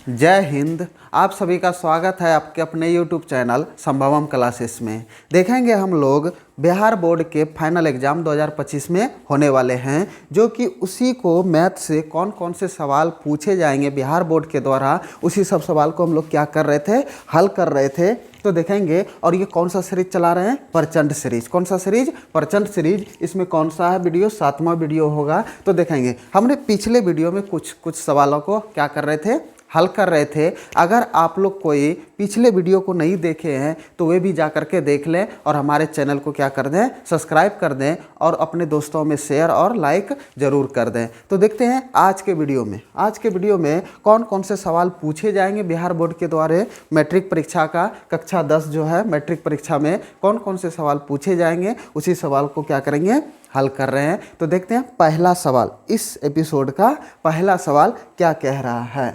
जय हिंद। आप सभी का स्वागत है आपके अपने YouTube चैनल संभवम क्लासेस में। देखेंगे हम लोग बिहार बोर्ड के फाइनल एग्ज़ाम 2025 में होने वाले हैं, जो कि उसी को मैथ से कौन कौन से सवाल पूछे जाएंगे बिहार बोर्ड के द्वारा, उसी सब सवाल को हम लोग क्या कर रहे थे, हल कर रहे थे। तो देखेंगे। और ये कौन सा सीरीज चला रहे हैं? प्रचंड सीरीज। कौन सा सीरीज? प्रचंड सीरीज। इसमें कौन सा है वीडियो? 7वां वीडियो होगा। तो देखेंगे हमने पिछले वीडियो में कुछ सवालों को क्या कर रहे थे, हल कर रहे थे। अगर आप लोग कोई पिछले वीडियो को नहीं देखे हैं तो वे भी जा कर के देख लें और हमारे चैनल को क्या कर दें, सब्सक्राइब कर दें और अपने दोस्तों में शेयर और लाइक ज़रूर कर दें। तो देखते हैं आज के वीडियो में। आज के वीडियो में कौन कौन से सवाल पूछे जाएंगे बिहार बोर्ड के द्वारा मैट्रिक परीक्षा का, कक्षा 10 जो है मैट्रिक परीक्षा में कौन कौन से सवाल पूछे जाएंगे, उसी सवाल को क्या करेंगे, हल कर रहे हैं। तो देखते हैं पहला सवाल, इस एपिसोड का पहला सवाल क्या कह रहा है।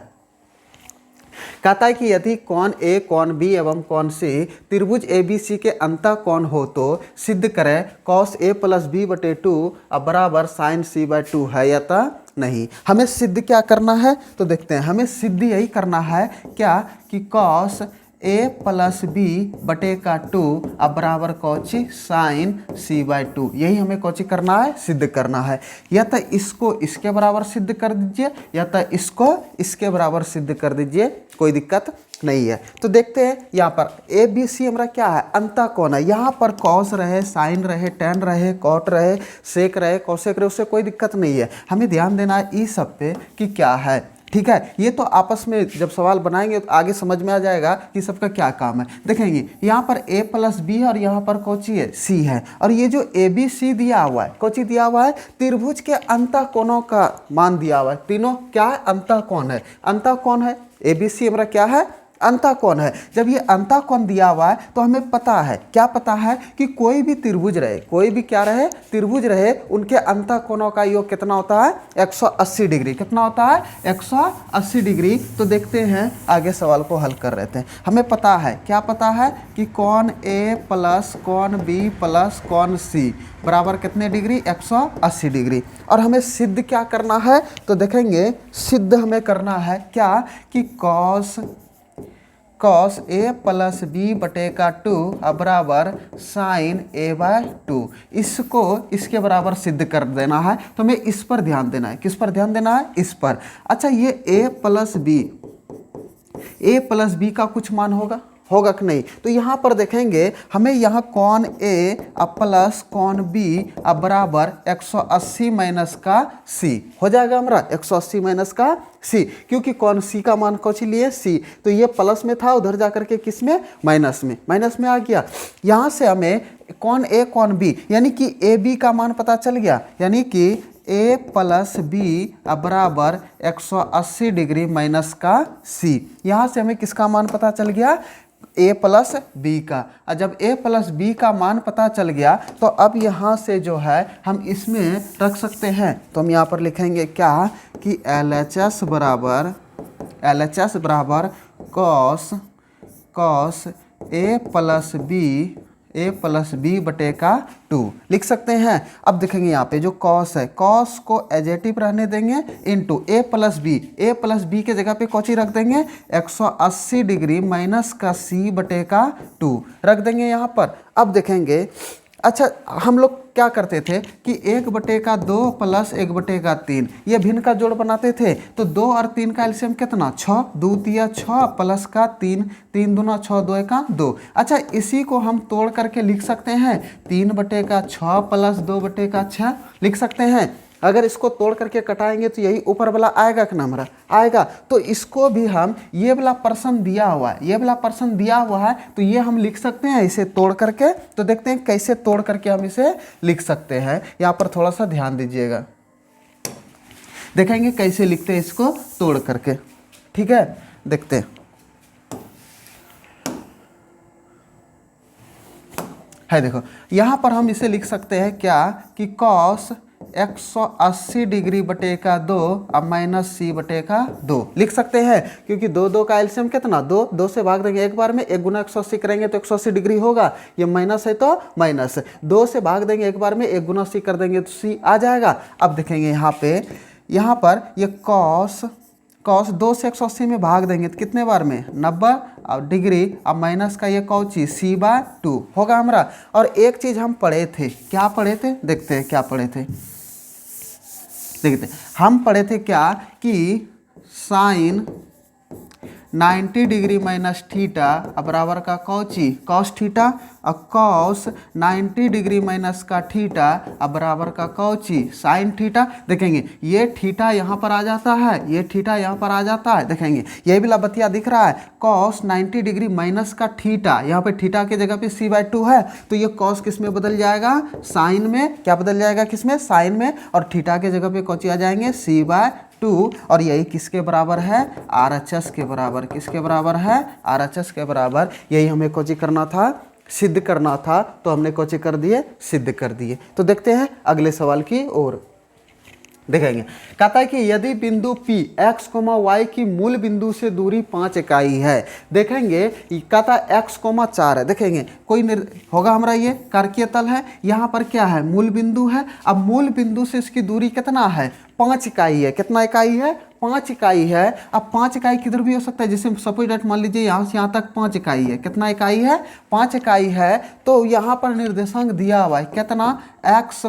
कहता है कि यदि कौन ए, कौन बी एवं कौन सी त्रिभुज ए बी सी के अंतः कौन हो तो सिद्ध करें कॉस ए प्लस बी बटे 2 बराबर साइन सी बाय 2 है या तो नहीं। हमें सिद्ध क्या करना है? तो देखते हैं। हमें सिद्ध यही करना है क्या कि कॉस ए प्लस बी बटे का 2 बराबर कौची साइन सी बाय 2, यही हमें कौची करना है, सिद्ध करना है। या तो इसको इसके बराबर सिद्ध कर दीजिए या तो इसको इसके बराबर सिद्ध कर दीजिए, कोई दिक्कत नहीं है। तो देखते हैं यहाँ पर ए बी सी हमारा क्या है, अंतः कौन है। यहाँ पर कॉस रहे, साइन रहे, टेन रहे, कॉट रहे, सेक रहे, कौसेक रहे, उससे कोई दिक्कत नहीं है। हमें ध्यान देना है ई सब पे कि क्या है, ठीक है। ये तो आपस में जब सवाल बनाएंगे तो आगे समझ में आ जाएगा कि सबका क्या काम है। देखेंगे यहाँ पर a प्लस बी है और यहाँ पर कौची है, c है। और ये जो ए बी सी दिया हुआ है, कौची दिया हुआ है, त्रिभुज के अंतः कोणों का मान दिया हुआ है। तीनों क्या है, अंतः कोण है। अंतः कोण है ए बी सी हमारा क्या है, अंतः कोण है। जब ये अंतः कोण दिया हुआ है तो हमें पता है, क्या पता है कि कोई भी त्रिभुज रहे, कोई भी क्या रहे, त्रिभुज रहे, उनके अंतः कोणों का योग कितना होता है, 180 डिग्री। कितना होता है, 180 डिग्री। तो देखते हैं आगे सवाल को हल कर रहे थे। हमें पता है, क्या पता है कि कौन ए प्लस कौन बी प्लस कौन सी बराबर कितने डिग्री, 180 डिग्री। और हमें सिद्ध क्या करना है? तो देखेंगे सिद्ध हमें करना है क्या कि कॉस ए प्लस बी बटे का 2 बराबर साइन ए बाय 2, इसको इसके बराबर सिद्ध कर देना है। तो हमें इस पर ध्यान देना है। किस पर ध्यान देना है? इस पर। अच्छा, ये ए प्लस बी का कुछ मान होगा कि नहीं? तो यहाँ पर देखेंगे हमें यहाँ कौन ए प्लस कौन बी बराबर 180 माइनस का सी हो जाएगा हमारा, 180 माइनस का सी, क्योंकि कौन सी का मान कौन सी लिए, सी। तो ये प्लस में था, उधर जा करके किस में, माइनस में आ गया। यहाँ से हमें कौन ए कौन बी यानी कि ए बी का मान पता चल गया, यानी कि ए प्लस बी बराबर 180 डिग्री माइनस का सी। यहाँ से हमें किसका मान पता चल गया, a प्लस बी का। और जब a प्लस बी का मान पता चल गया तो अब यहाँ से जो है हम इसमें रख सकते हैं। तो हम यहाँ पर लिखेंगे क्या कि LHS बराबर कॉस ए प्लस बी बटे का 2 लिख सकते हैं। अब देखेंगे यहाँ पे जो कॉस है, कॉस को एजेटिव रहने देंगे इनटू ए प्लस बी के जगह पे कौची रख देंगे, 180 डिग्री माइनस का सी बटे का 2 रख देंगे यहाँ पर। अब देखेंगे, अच्छा हम लोग क्या करते थे कि 1/2 प्लस 1/3 ये भिन्न का जोड़ बनाते थे। तो 2 और 3 का एलसीएम कितना, 6, 2 तिया 6 प्लस का 3, 3 दूना 6, 2 का 2। अच्छा, इसी को हम तोड़ करके लिख सकते हैं 3/6 प्लस 2/6 लिख सकते हैं। अगर इसको तोड़ करके कटाएंगे तो यही ऊपर वाला आएगा कि ना हमारा आएगा। तो इसको भी हम, ये वाला पर्सन दिया हुआ है, तो ये हम लिख सकते हैं इसे तोड़ करके। तो देखते हैं कैसे तोड़ करके हम इसे लिख सकते हैं। यहाँ पर थोड़ा सा ध्यान दीजिएगा, देखेंगे कैसे लिखते हैं इसको तोड़ करके, ठीक है। देखते हैं, है देखो यहाँ पर हम इसे लिख सकते हैं क्या कि कॉस 180 डिग्री बटे का 2 अब माइनस सी बटे का 2 लिख सकते हैं, क्योंकि 2 का एलसीएम कितना, 2 से भाग देंगे एक बार में, 1 गुना 180 करेंगे तो 180 डिग्री होगा। ये माइनस है तो माइनस, 2 से भाग देंगे एक बार में, 1 गुना सी कर देंगे तो सी आ जाएगा। अब देखेंगे यहाँ पर ये कॉस 2 से 180 में भाग देंगे तो कितने बार में 90 और डिग्री, अब माइनस का ये कौची c/2 होगा हमारा। और एक चीज़ हम पढ़े थे, क्या पढ़े थे देखते हैं क्या पढ़े थे, देखते हम पढ़े थे क्या कि साइन 90 डिग्री माइनस थीटा बराबर का कौची कॉस थीटा, और कॉस 90 डिग्री माइनस का थीटा बराबर का कौची साइन थीटा। देखेंगे ये थीटा यहाँ पर आ जाता है, ये थीटा यहाँ पर आ जाता है। देखेंगे ये भी बतिया दिख रहा है, कॉस 90 डिग्री माइनस का थीटा, यहाँ पे थीटा की जगह पे c/2 है, तो ये कॉस किस में बदल जाएगा साइन में, क्या बदल जाएगा किस में साइन में, और थीटा की जगह पे कौची आ जाएंगे c/2, और यही किसके बराबर है RHS के बराबर, किसके बराबर है RHS के बराबर। यही हमें कौची करना था सिद्ध करना था, तो हमने कौची कर दिए सिद्ध कर दिए। तो देखते हैं अगले सवाल की ओर। देखेंगे कहता है कि यदि बिंदु P x, y की मूल बिंदु से दूरी 5 इकाई है। देखेंगे कहता है x, 4 है। देखेंगे कोई होगा हमारा ये कार्कीय तल है, यहाँ पर क्या है मूल बिंदु है। अब मूल बिंदु से इसकी दूरी कितना है 5 इकाई है। कितना इकाई है 5 इकाई है। अब 5 इकाई किधर भी हो सकता है, जैसे सपोज डेट मान लीजिए यहाँ से यहाँ तक 5 इकाई है। कितना इकाई है 5 इकाई है। तो यहाँ पर निर्देशांक दिया हुआ है कितना x,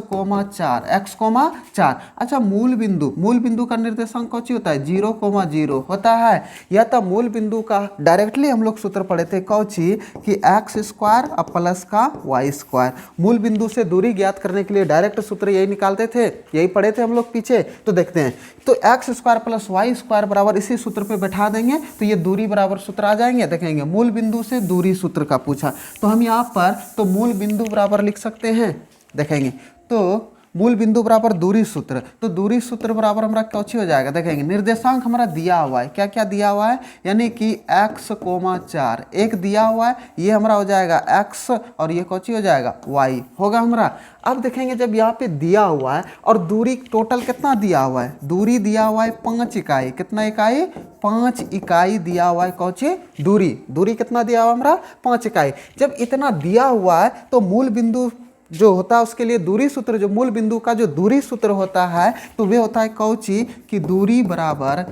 4। अच्छा मूल बिंदु का निर्देशांक कौन सी होता है 0,0 होता है। या तो मूल बिंदु का डायरेक्टली हम लोग सूत्र पढ़े थे कौची कि x² और प्लस का y²। मूल बिंदु से दूरी ज्ञात करने के लिए डायरेक्ट सूत्र यही निकालते थे, यही पढ़े थे हम लोग पीछे। तो देखते हैं तो x² प्लस y² बराबर इसी सूत्र पे बैठा देंगे तो ये दूरी बराबर सूत्र आ जाएंगे। देखेंगे मूल बिंदु से दूरी सूत्र का पूछा, तो हम यहाँ पर तो मूल बिंदु बराबर लिख सकते हैं। देखेंगे तो मूल बिंदु बराबर दूरी सूत्र, तो दूरी सूत्र बराबर हमारा कौची हो जाएगा। देखेंगे निर्देशांक हमारा दिया हुआ है, क्या क्या दिया हुआ है, यानी कि x, 4 एक दिया हुआ है, ये हमारा हो जाएगा x और ये कौची हो जाएगा y होगा हमारा। अब देखेंगे जब यहाँ पे दिया हुआ है और दूरी टोटल कितना दिया हुआ है, दूरी दिया हुआ है 5 इकाई। कितना इकाई 5 इकाई दिया हुआ है कौची दूरी कितना दिया हुआ है हमारा 5 इकाई। जब इतना दिया हुआ है तो मूल बिंदु जो होता है उसके लिए दूरी सूत्र, जो मूल बिंदु का जो दूरी सूत्र होता है तो वे होता है कौची कि दूरी बराबर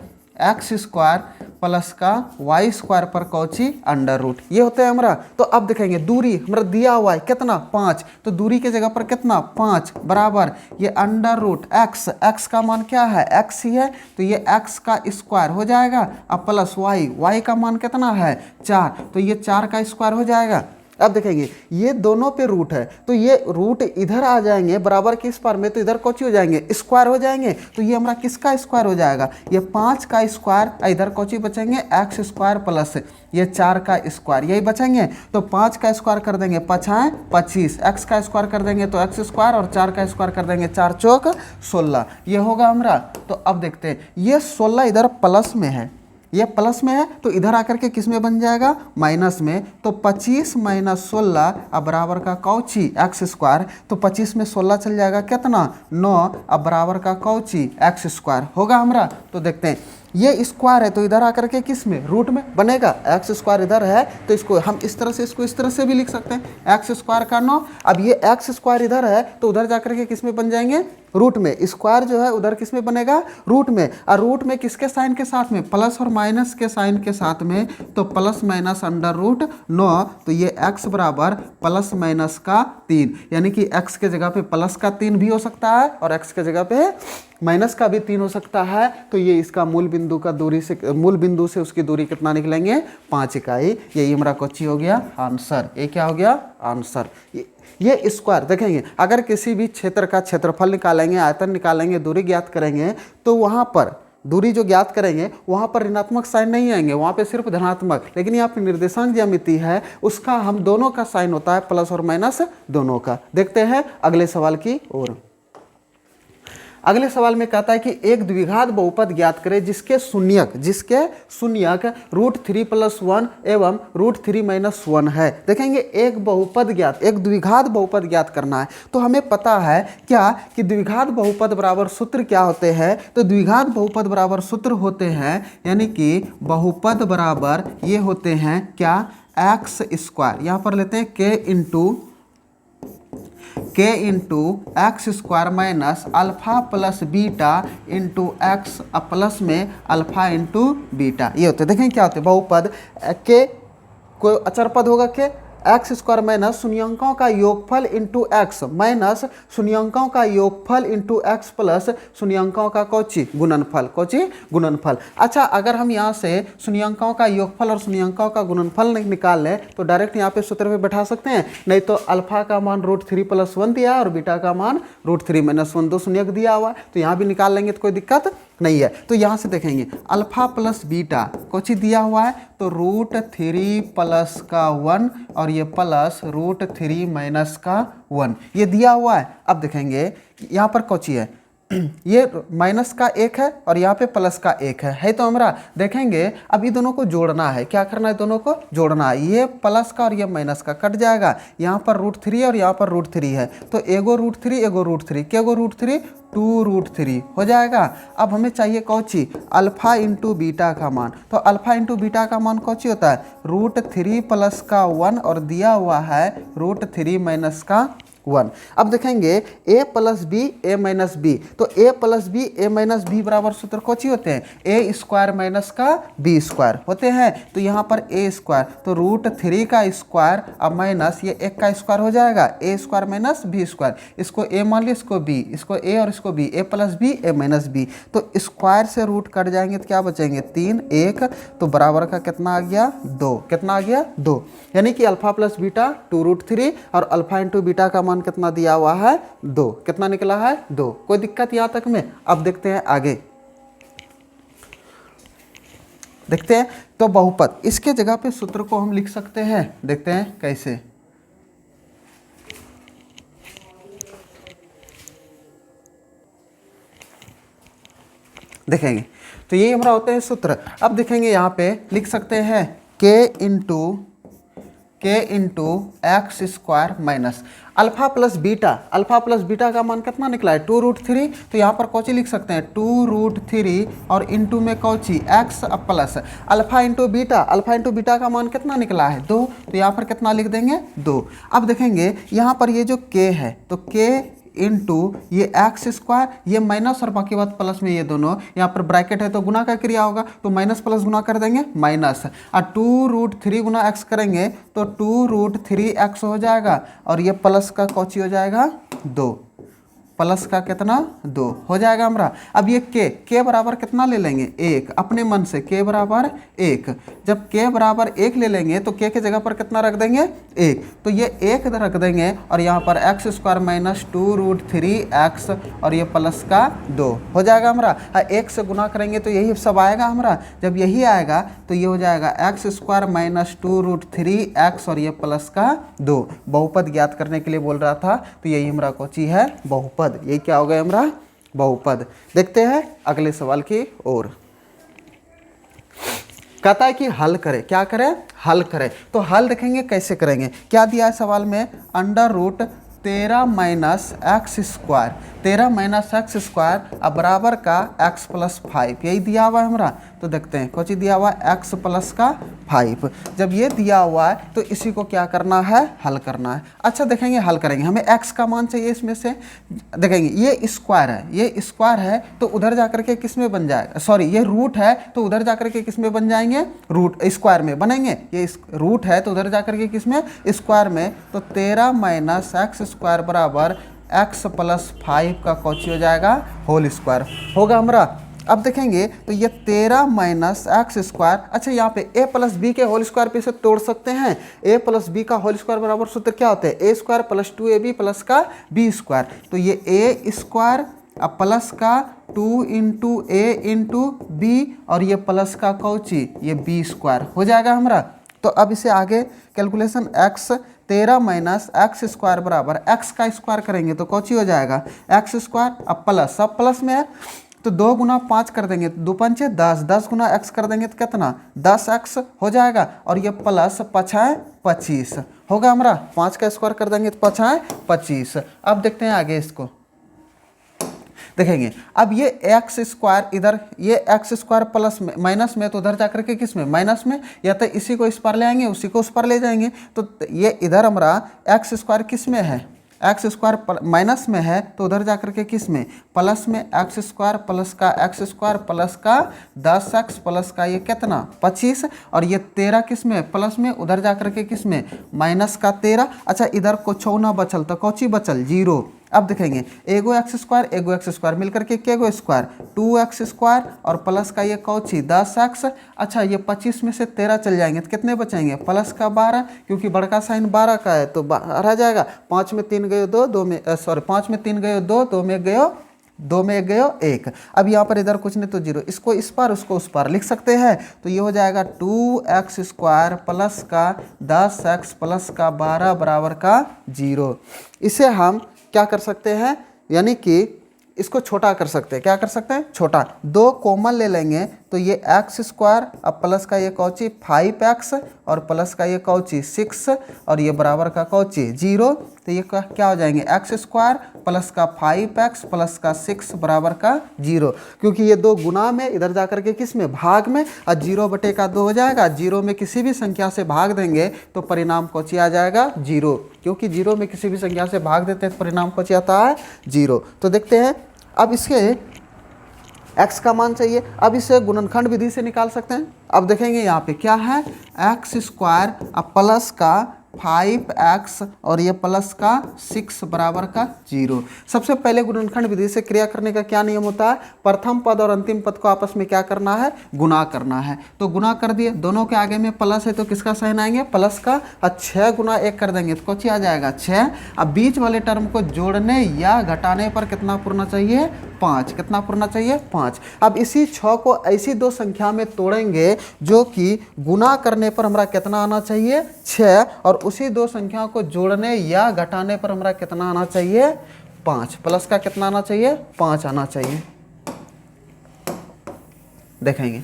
x² प्लस का y² पर कौची √ ये होता है हमारा। तो अब देखेंगे दूरी हमारा दिया हुआ है कितना 5, तो दूरी के जगह पर कितना 5 बराबर ये √ x का मान क्या है x ही है, तो ये x का स्क्वायर हो जाएगा। अब प्लस y का मान कितना है 4, तो ये 4 का स्क्वायर हो जाएगा। अब देखेंगे ये दोनों पे रूट है, तो ये रूट इधर आ जाएंगे बराबर किस पर में, तो इधर कौची हो जाएंगे स्क्वायर हो जाएंगे। तो ये हमारा किसका स्क्वायर हो जाएगा, ये 5 का स्क्वायर, इधर कौची बचेंगे x² प्लस ये 4 का स्क्वायर, यही बचेंगे। तो 5 का स्क्वायर कर देंगे 5 25, x का स्क्वायर कर देंगे तो x² और 4 का स्क्वायर कर देंगे 4 चौक 16, ये होगा हमारा। तो अब देखते हैं ये 16 इधर प्लस में है, ये प्लस में है तो इधर आकर के किस में बन जाएगा माइनस में। तो 25 - 16 अब बराबर का कौची x², तो 25 में 16 चल जाएगा कितना 9 अब बराबर का कौची x² होगा हमारा। तो देखते हैं ये स्क्वायर है तो इधर आकर के किस में रूट में बनेगा, x² इधर है तो इसको हम इस तरह से इसको इस तरह से भी लिख सकते हैं x² का 9। अब ये x² इधर है तो उधर जाकर के किस में बन जाएंगे रूट में, स्क्वायर जो है उधर किस में बनेगा रूट में। और रूट में किसके साइन के साथ में प्लस और माइनस के साइन के साथ में, तो प्लस माइनस √9, तो ये x बराबर प्लस माइनस का 3, यानी कि x के जगह पे प्लस का 3 भी हो सकता है और x के जगह पे माइनस का भी 3 हो सकता है। तो ये इसका मूल बिंदु का दूरी से मूल बिंदु से उसकी दूरी कितना निकलेंगे 5 इकाई। यही हमारा क्वेश्चन हो गया आंसर, ये क्या हो गया आंसर। ये स्क्वायर देखेंगे अगर किसी भी क्षेत्र का क्षेत्रफल निकालेंगे, आयतन निकालेंगे, दूरी ज्ञात करेंगे तो वहाँ पर दूरी जो ज्ञात करेंगे वहाँ पर ऋणात्मक साइन नहीं आएंगे, वहाँ पे सिर्फ धनात्मक। लेकिन यहाँ पे निर्देशांक ज्यामिति है उसका हम दोनों का साइन होता है प्लस और माइनस दोनों का। देखते हैं अगले सवाल की ओर। अगले सवाल में कहता है कि एक द्विघात बहुपद ज्ञात करें जिसके शून्यक √3 + 1 एवं √3 - 1 है। देखेंगे एक द्विघात बहुपद ज्ञात करना है तो हमें पता है क्या कि द्विघात बहुपद बराबर सूत्र क्या होते हैं, तो द्विघात बहुपद बराबर सूत्र होते हैं यानी कि बहुपद बराबर ये होते हैं क्या x², यहाँ पर लेते हैं k के into x square minus alpha plus beta into x plus में अल्फा इंटू बीटा, ये होते हैं। देखें क्या होते हैं, बहुपद के कोई अचर पद होगा के एक्स स्क्वायर माइनस शून्यंकों का योगफल इंटू एक्स माइनस शून्यंकों का योगफल इंटू एक्स प्लस शून्यंकों का कोची गुणनफल, कोची गुणनफल। अच्छा, अगर हम यहाँ से शून्यंकों का योगफल और शून्यंकों का गुणनफल निकाल लें तो डायरेक्ट यहाँ पे सूत्र पे बैठा सकते हैं, नहीं तो अल्फा का मान √3+1 दिया है और बीटा का मान √3-1, दो शून्यक दिया हुआ है, तो यहाँ भी निकाल लेंगे तो कोई दिक्कत नहीं है। तो यहाँ से देखेंगे अल्फा प्लस बीटा कुछ दिया हुआ है तो √3+1 और ये प्लस √3-1 ये दिया हुआ है। अब देखेंगे यहाँ पर कोची है, ये माइनस का 1 है और यहाँ पे प्लस का 1 है तो हमारा देखेंगे अब ये दोनों को जोड़ना है। क्या करना है, दोनों को जोड़ना है। ये प्लस का और ये माइनस का कट जाएगा, यहाँ पर √3 और यहाँ पर √3 है तो एगो √3 एगो √3, क्या गो √3 2√3 हो जाएगा। अब हमें चाहिए कौची अल्फा इंटू बीटा का मान, तो अल्फा इंटू बीटा का मान कौची होता है √3+1 और दिया हुआ है √3-1। अब देखेंगे a plus b a minus b, तो a plus b a minus b बराबर सूत्र कौची होते हैं a स्क्वायर माइनस का b स्क्वायर होते हैं। तो यहाँ पर a स्क्वायर तो √3 का स्क्वायर अब माइनस ये 1 का स्क्वायर हो जाएगा a square minus b square, इसको a मान लिया इसको b, इसको a और इसको b, a plus b a minus b, तो स्क्वायर से रूट कट जाएंगे तो क्या बचेंगे 3 1, तो बराबर का कितना आ गया 2, कितना आ गया 2, यानी कि अल्फा प्लस बीटा 2√3 और अल्फा इंटू बीटा का मान कितना दिया हुआ है 2, कितना निकला है 2। कोई दिक्कत यहां तक में। अब देखते हैं आगे, देखते हैं तो बहुपद इसके जगह पे सूत्र को हम लिख सकते हैं, देखते हैं कैसे। देखेंगे तो ये हमारा होते हैं सूत्र। अब देखेंगे यहाँ पे लिख सकते हैं के into x square minus alpha plus beta, alpha plus beta का मान कितना निकला है 2√3, तो यहाँ पर कौची लिख सकते हैं 2√3 और इंटू में Cauchy x plus alpha into beta, alpha into beta का मान कितना निकला है 2, तो यहाँ पर कितना लिख देंगे 2। अब देखेंगे यहाँ पर ये जो के है तो के इंटू ये एक्स स्क्वायर, ये माइनस और बाकी बात प्लस में, ये दोनों यहाँ पर ब्रैकेट है तो गुना का क्रिया होगा तो माइनस प्लस गुना कर देंगे माइनस, और 2√3 गुना एक्स करेंगे तो 2√3x हो जाएगा और ये प्लस का कौची हो जाएगा 2, प्लस का कितना 2 हो जाएगा हमारा। अब ये के बराबर कितना ले लेंगे 1, अपने मन से के बराबर 1, जब के बराबर 1 ले लेंगे तो के जगह पर कितना रख देंगे 1, तो ये 1 रख देंगे और यहाँ पर एक्स स्क्वायर माइनस 2√3x और ये प्लस का 2 हो जाएगा हमारा। 1 से गुना करेंगे तो यही सब आएगा हमारा, जब यही आएगा तो ये हो जाएगा एक्स स्क्वायर माइनस 2√3x और ये प्लस का 2। बहुपद ज्ञात करने के लिए बोल रहा था तो यही हमारा कोची है बहुपद, ये क्या हो गया हमारा बहुपद। देखते हैं अगले सवाल की ओर। कहता है कि हल करें, क्या करें हल करें, तो हल देखेंगे कैसे करेंगे। क्या दिया है सवाल में √13 minus x square, 13 minus x square अब बराबर का x प्लस 5, यही दिया हुआ है हमारा। तो देखते हैं कुछ दिया हुआ है x प्लस का 5, जब ये दिया हुआ है तो इसी को क्या करना है हल करना है। अच्छा देखेंगे हल करेंगे, हमें x का मान चाहिए इसमें से, देखेंगे ये स्क्वायर है, ये स्क्वायर है तो उधर जाकर के किस में बन जाएगा, सॉरी ये रूट है तो उधर जाकर के किस में बन जाएंगे रूट स्क्वायर में बनेंगे, ये रूट है तो उधर जाकर के किस में स्क्वायर में, तो 13 माइनस एक्स स्क्वायर बराबर x प्लस 5 का कौची हो जाएगा होल स्क्वायर होगा हमारा। अब देखेंगे तो ये 13 माइनस एक्स स्क्वायर, अच्छा यहाँ पे a प्लस बी के होल स्क्वायर पे से तोड़ सकते हैं, a प्लस बी का होल स्क्वायर बराबर सूत्र क्या होता है a square plus 2ab plus का b स्क्वायर, तो ये a स्क्वायर अब प्लस का 2 इंटू a इंटू बी और ये प्लस का कौची ये b स्क्वायर हो जाएगा हमारा। तो अब इसे आगे calculation x 13 minus x square बराबर x का स्क्वायर करेंगे तो कौची हो जाएगा एक्स स्क्वायर अब प्लस, सब प्लस में है तो 2 गुना 5 कर देंगे तो 2 पंचे 10, 10 गुना x कर देंगे तो कितना 10x हो जाएगा और ये प्लस 5 25 होगा हमारा, 5 का स्क्वायर कर देंगे तो 5 25। अब देखते हैं आगे इसको, देखेंगे अब ये एक्स स्क्वायर इधर, ये एक्स स्क्वायर प्लस में माइनस में तो उधर जाकर के किस में माइनस में, या तो इसी को इस पर ले आएंगे उसी को उस पर ले जाएंगे, तो ये इधर हमारा एक्स स्क्वायर किस में है एक्स स्क्वायर माइनस में है तो उधर जाकर के किस में, प्लस में, एक्स स्क्वायर प्लस का एक्स स्क्वायर प्लस का 10x प्लस का ये कितना 25, और ये 13 किस में प्लस में, उधर जाकर के किस में माइनस का 13। अच्छा इधर को 14 बचल तो कौची बचल 0। अब देखेंगे एगो एक्स स्क्वायर मिलकर के क्या गो स्क्वायर 2x स्क्वायर और प्लस का ये कौची 10x। अच्छा ये 25 में से 13 चल जाएंगे तो कितने बचेंगे प्लस का 12, क्योंकि बड़का साइन 12 का है तो 12 आ जाएगा। 5 में 3 गए 2, 2 में 5 में 3 गए 2, 2 में गयो 2 में गयो 1। अब यहाँ पर इधर कुछ नहीं तो 0, इसको इस पार उसको उस पार लिख सकते हैं तो ये हो जाएगा 2x स्क्वायर प्लस का 10x प्लस का 12 बराबर का 0। इसे हम क्या कर सकते हैं, यानी कि इसको छोटा कर सकते हैं। क्या कर सकते हैं, छोटा। 2 कॉमन ले लेंगे तो ये एक्स स्क्वायर अब प्लस का ये कौची 5x और प्लस का ये कौची 6 और ये बराबर का कौची 0। तो ये क्या हो जाएंगे एक्स स्क्वायर प्लस का 5x प्लस का 6 बराबर का 0, क्योंकि ये 2 गुना में इधर जाकर के किस में भाग में, और 0 बटे का 2 हो जाएगा। 0 में किसी भी संख्या से भाग देंगे तो परिणाम कौची आ जाएगा 0, क्योंकि 0 में किसी भी संख्या से भाग देते हैं तो परिणाम कौची आता है 0। तो देखते हैं अब इसके x का मान चाहिए। अब इसे गुणनखंड विधि से निकाल सकते हैं। अब देखेंगे यहाँ पे क्या है एक्स स्क्वायर अब प्लस का 5x और ये प्लस का 6 बराबर का 0। सबसे पहले गुणनखंड विधि से क्रिया करने का क्या नियम होता है, प्रथम पद और अंतिम पद को आपस में क्या करना है, गुणा करना है। तो गुणा कर दिए, दोनों के आगे में प्लस है तो किसका साइन आएंगे प्लस का, और 6 गुना 1 कर देंगे तो कौची आ जाएगा 6। अब बीच वाले टर्म को जोड़ने या घटाने पर कितना पूरना चाहिए 5, कितना पूरना चाहिए 5। अब इसी 6 को ऐसी 2 संख्या में तोड़ेंगे जो कि गुना करने पर हमारा कितना आना चाहिए 6, और उसी 2 संख्या को जोड़ने या घटाने पर हमारा कितना आना चाहिए 5। प्लस का कितना आना चाहिए 5 आना चाहिए। देखेंगे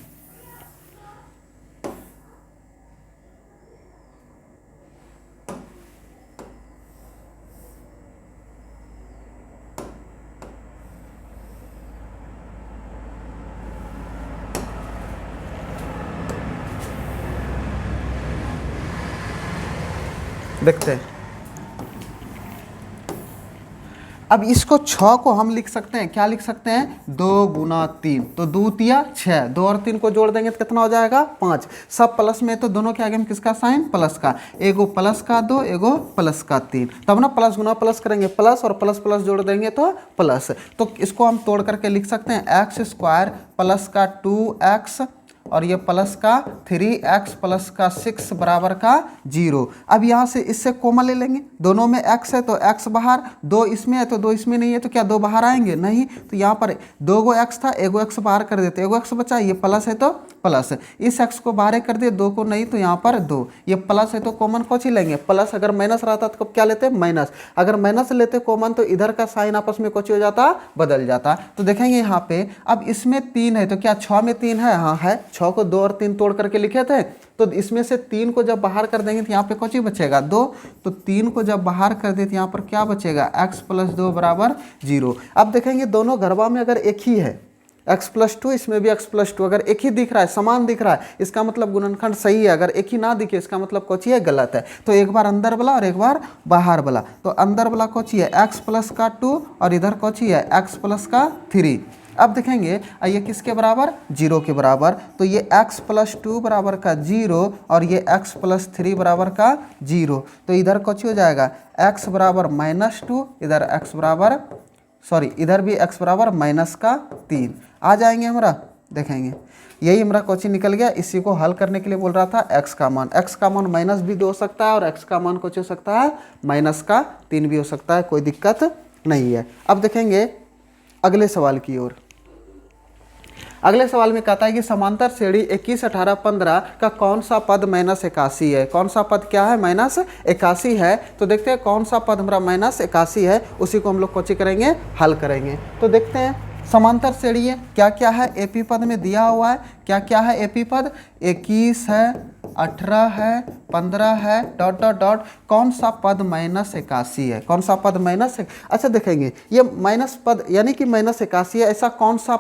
देखते हैं। अब इसको 6 को हम लिख सकते हैं, क्या लिख सकते हैं 2 गुना 3, तो 2 तिया 6, 2 और 3 को जोड़ देंगे तो कितना हो जाएगा 5। सब प्लस में तो दोनों के आगे में किसका साइन प्लस का, एगो प्लस का 2 एगो प्लस का 3, तब ना प्लस गुना प्लस करेंगे प्लस और प्लस प्लस जोड़ देंगे तो प्लस। तो इसको हम तोड़ करके लिख सकते हैं एक्स स्क्वायर प्लस का 2x और ये प्लस का 3x प्लस का 6 बराबर का 0। अब यहाँ से इससे कॉमन ले लेंगे, दोनों में x है तो x बाहर, 2 इसमें है तो 2 इसमें नहीं है तो क्या 2 बाहर आएंगे नहीं। तो यहाँ पर 2 गो x था, एगो x बाहर कर देते, एगो x बचा, ये प्लस है तो प्लस, इस x को बाहर कर दिए, 2 को नहीं तो यहाँ पर 2, ये प्लस है तो कॉमन कौन सी लेंगे प्लस। अगर माइनस रहता तो क्या लेते माइनस, अगर माइनस लेते कॉमन तो इधर का साइन आपस में कौन हो जाता बदल जाता। तो देखेंगे यहाँ पे अब इसमें 3 है तो क्या 6 में 3 है, हाँ है, 6 को 2 और 3 तोड़ करके लिखे थे, तो इसमें से 3 को जब बाहर कर देंगे तो यहाँ पे कौन सी बचेगा 2, तो 3 को जब बाहर कर दे तो यहाँ पर क्या बचेगा x प्लस 2 बराबर 0। अब देखेंगे दोनों घरवा में अगर एक ही है x प्लस 2, इसमें भी x प्लस 2, अगर एक ही दिख रहा है समान दिख रहा है इसका मतलब गुणनखंड सही है, अगर एक ही ना दिखे इसका मतलब कौची है गलत है। तो एक बार अंदर वाला और एक बार बाहर वाला, तो अंदर वाला कौची है x प्लस का 2 और इधर कौची है x प्लस का 3। अब देखेंगे ये किसके बराबर 0 के बराबर, तो ये x प्लस 2 बराबर का 0 और ये x प्लस 3 बराबर का 0। तो इधर कौची हो जाएगा x बराबर -2, इधर x बराबर इधर भी x बराबर माइनस का 3 आ जाएंगे हमारा। देखेंगे यही हमारा कौची निकल गया। इसी को हल करने के लिए बोल रहा था x का मान माइनस भी 2 हो सकता है और x का मान कुछ हो सकता है माइनस का 3 भी हो सकता है, कोई दिक्कत नहीं है। अब देखेंगे अगले सवाल की ओर। अगले सवाल में कहता है कि समांतर श्रेणी 21, 18, 15 का कौन सा पद -81 है। कौन सा पद क्या है -81 है। तो देखते हैं कौन सा पद हमारा -81 है, उसी को हम लोग कोची करेंगे हल करेंगे। तो देखते हैं समांतर श्रेणी क्या क्या है एपी पद में दिया हुआ है, क्या क्या है एपी पद 21 है, 18 है, 15 है, डॉट डॉट डॉट, कौन सा पद -81 है, कौन सा पद अच्छा देखेंगे ये माइनस पद यानी कि -81 है, ऐसा कौन सा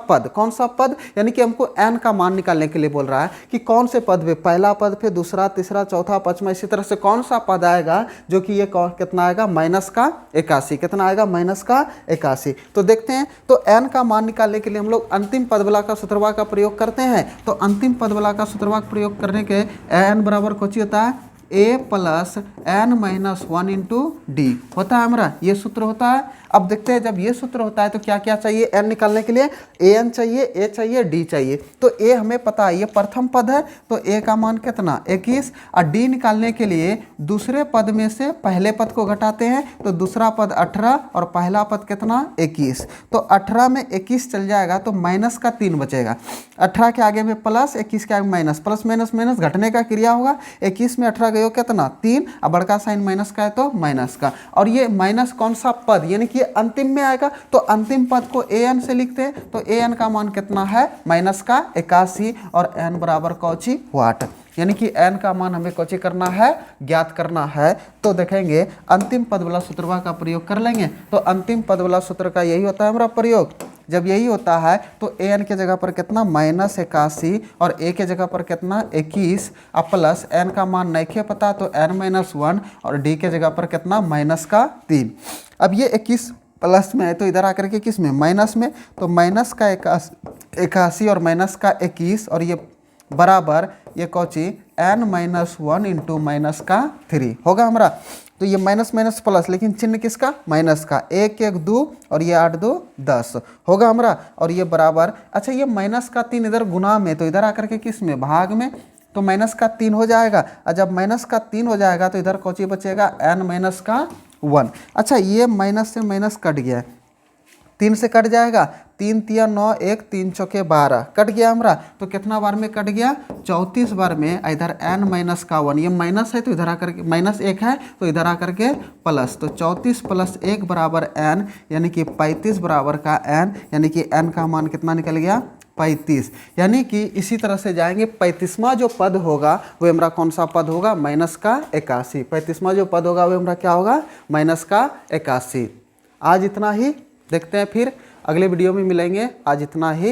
पद यानी कि हमको n का मान निकालने के लिए बोल रहा है कि कौन से पद पे, पहला पद पे, दूसरा, तीसरा, चौथा, पांचवा, इसी तरह से कौन सा पद आएगा जो कि ये कितना आएगा -81, कितना आएगा -81। तो देखते हैं, तो n का मान निकालने के लिए हम लोग अंतिम पदबला का सूत्रवा का प्रयोग करते हैं। तो अंतिम पदबला का सूत्रवा का प्रयोग करने के n बराबर कुछ होता है a plus n minus 1 into D होता है हमारा, ये सूत्र होता है। अब देखते हैं जब ये सूत्र होता है तो क्या क्या चाहिए n निकालने के लिए, an चाहिए, a चाहिए, d चाहिए। तो a हमें पता है ये प्रथम पद है तो a का मान कितना 21, और d निकालने के लिए दूसरे पद में से पहले पद को घटाते हैं तो दूसरा पद 18 और पहला पद कितना 21। तो 18 में 21 चल जाएगा तो माइनस का 3 बचेगा, 18 के आगे में प्लस, 21 के आगे माइनस, प्लस माइनस माइनस घटने का क्रिया होगा, 21 में 18 गए कितना 3, अब बड़का साइन माइनस का है तो माइनस का, और ये माइनस कौन सा पद यानी कि ये अंतिम में आएगा तो अंतिम पद को an से लिखते हैं। तो an का मान कितना है -81 और n बराबर कौची वाट, यानी कि n का मान हमें कौची करना है, ज्ञात करना है। तो देखेंगे अंतिम पद वाला सूत्रवा का प्रयोग कर लेंगे। तो अंतिम पद वाला सूत्र का यही होता है हमारा प्रयोग। जब यही होता है तो an के जगह पर कितना -81 और a के जगह पर कितना 21 और प्लस n का मान नहीं पता तो n-1 और d के जगह पर कितना -3। अब ये 21 प्लस में है तो इधर आकर के किस में माइनस में, तो माइनस का 81 और माइनस का 21 और ये बराबर ये कौची n-1 इंटू -3 होगा हमारा। तो ये माइनस माइनस प्लस लेकिन चिन्ह किसका, माइनस का, 1 1 2 और ये 8 2 10 होगा हमारा। और ये बराबर, अच्छा ये माइनस का 3 इधर गुना में तो इधर आकर के किस में भाग में, तो माइनस का 3 हो जाएगा। और जब माइनस का 3 हो जाएगा तो इधर कौची बचेगा n-1। अच्छा ये माइनस से माइनस कट गया है, 3 से कट जाएगा, 3 3 9 1 3 चौके 12 कट गया हमारा। तो कितना बार में कट गया 34 बार में। इधर n-1 ये माइनस है तो इधर आकर के -1 है तो इधर आकर के प्लस, तो 34 प्लस 1 बराबर n यानी कि 35 बराबर का n, यानी कि n का मान कितना निकल गया 35। यानी कि इसी तरह से जाएंगे 35वां जो पद होगा वो हमारा कौन सा पद होगा -81। 35वां जो पद होगा वो हमारा क्या होगा -81। आज इतना ही, देखते हैं फिर अगले वीडियो में मिलेंगे। आज इतना ही।